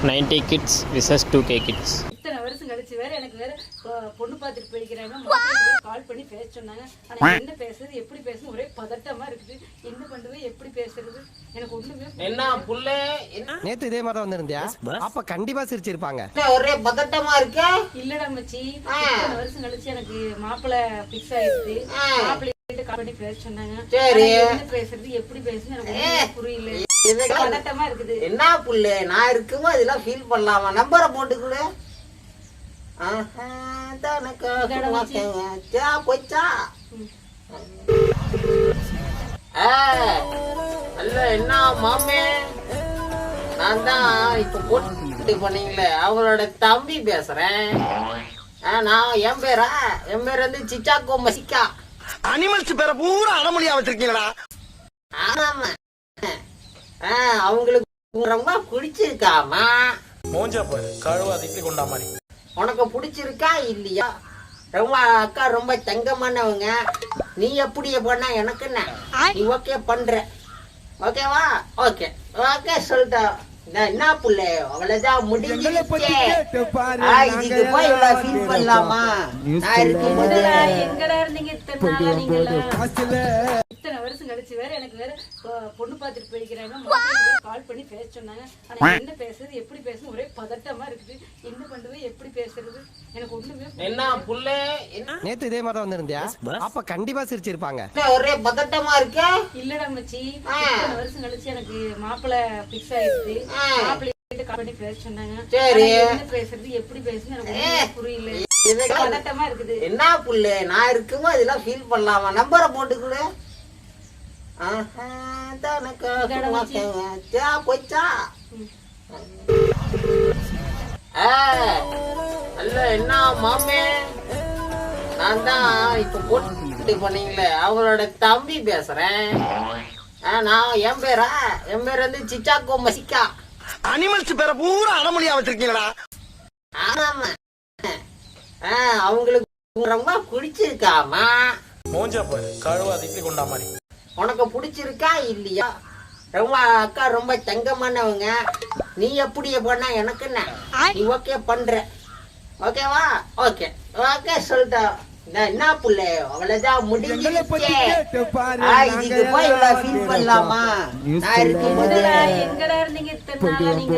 90 kids versus 2K kids. இத்தனை வருஷம் கழிச்சு வேற எனக்கு வேற பொண்ணு பார்த்துட்டு போய்க்கிறாங்க. கால் பண்ணி பேச சொன்னாங்க. ஆனா என்ன பேசுறது எப்படி பேசுறது ஒரே பதட்டமா இருக்குது. என்ன பண்றது எப்படி பேசுறது எனக்கு ஒண்ணுமே என்ன புள்ளே நேத்து இதே மாதிரி தான் வந்திருந்தியா? அப்ப கண்டிப்பா சிரிச்சிருப்பாங்க. ஒரே பதட்டமா இருக்க. இல்லடா மச்சி, இத்தனை வருஷம் கழிச்சு எனக்கு மாப்பிள்ளை பிக்ஸ் ஆயிடுச்சு. மாப்பிள்ளை கால் பண்ணி பேச சொன்னாங்க. சரி, என்ன பேசுறது எப்படி பேசுறது எனக்கு ஒண்ணுமே புரியல. பதட்டமா இருக்குது. என்ன புள்ளே நான் இருக்குமோ இதெல்லாம் ஃபீல் பண்ணலாமா? நம்பரை போட்டுக்குள்ள. என்ன மாமே, நான் தான் இப்ப போட்டு பண்ணீங்களே அவங்களோட தம்பி பேசுறேன். நான் என் பேர் வந்து சிச்சாக்கோ மசிக்கா. அனிமல்ஸ் பேரை பூரா அடமொழியா வச்சிருக்கீங்களா? ஆமா, அவங்களுக்கு ரொம்ப பிடிச்சிருக்காமா. மோஞ்சா போய் கழுவாத இட்லி கொண்டா மாதிரி. உனக்கு பிடிச்சிருக்கா இல்லையா? ரொம்ப அக்கா ரொம்ப தங்கமானவங்க. நீ எப்படி பண்ணா எனக்கு என்ன, நீ ஓகே பண்ற ஓகேவா? ஓகே ஓகே சொல்லிட்டா. என்ன புள்ள அவ்வளவுதான் முடிஞ்சிருச்சே. இதுக்கு போய் இவ்வளவு ஃபீல் பண்ணலாமா? நான் இருக்கும்போது எங்கடா இருந்தீங்க இத்தனை நாளா? நீங்க இத்தனை வருஷம் கழிச்சு வேற எனக்கு வேற பொண்ணு பார்த்துட்டு போய்க்கிறாங்க. கால் பண்ணி பேச சொன்னாங்க. ஆனா என்ன பேசுறது எப்படி பேசுறது ஒரே பதட்டமா இருக்குது. என்ன பண்றது எப்படி பேசுறது எனக்கு ஒண்ணுமே என்ன புள்ளே நேத்து இதே மாதிரி தான் வந்திருந்தியா? அப்ப கண்டிப்பா சிரிச்சிருப்பாங்க. ஒரே பதட்டமா இருக்க. இல்லடா மச்சி, இத்தனை வருஷம் கழிச்சு எனக்கு மாப்பிள்ளை பிக்ஸ் ஆயிடுச்சு. மாப்பிள்ளை கால் பண்ணி பேச சொன்னாங்க. சரி, என்ன பேசுறது எப்படி பேசுறது எனக்கு ஒண்ணுமே புரியல. பதட்டமா இருக்குது. என்ன புள்ளே நான் இருக்குமோ இதெல்லாம் ஃபீல் பண்ணலாமா? நம்பரை போட்டுக்குள்ள. போச்சா என்ன மாமே, நான் தான் இப்ப போட்டு பண்ணீங்களே அவங்களோட தம்பி பேசுறேன். நான் என் பேர் வந்து சிச்சாக்கோ மசிக்கா. அனிமல்ஸ் பேரை பூரா அடமொழியா வச்சிருக்கீங்களா? ஆமா, அவங்களுக்கு ரொம்ப பிடிச்சிருக்காமா. மோஞ்சா போய் கழுவாத இட்லி கொண்டா மாதிரி. உனக்கு பிடிச்சிருக்கா இல்லையா? ரொம்ப அக்கா ரொம்ப தங்கமானவங்க. நீ எப்படி பண்ணா எனக்கு என்ன, நீ ஓகே பண்ற ஓகேவா? ஓகே ஓகே சொல்லிட்டா. என்ன புள்ள அவ்வளவுதான் முடிஞ்சிருச்சே. இதுக்கு போய் இவ்வளவு ஃபீல் பண்ணலாமா? நான் இருக்கும்போது எங்கடா இருந்தீங்க இத்தனை நாளா? நீங்க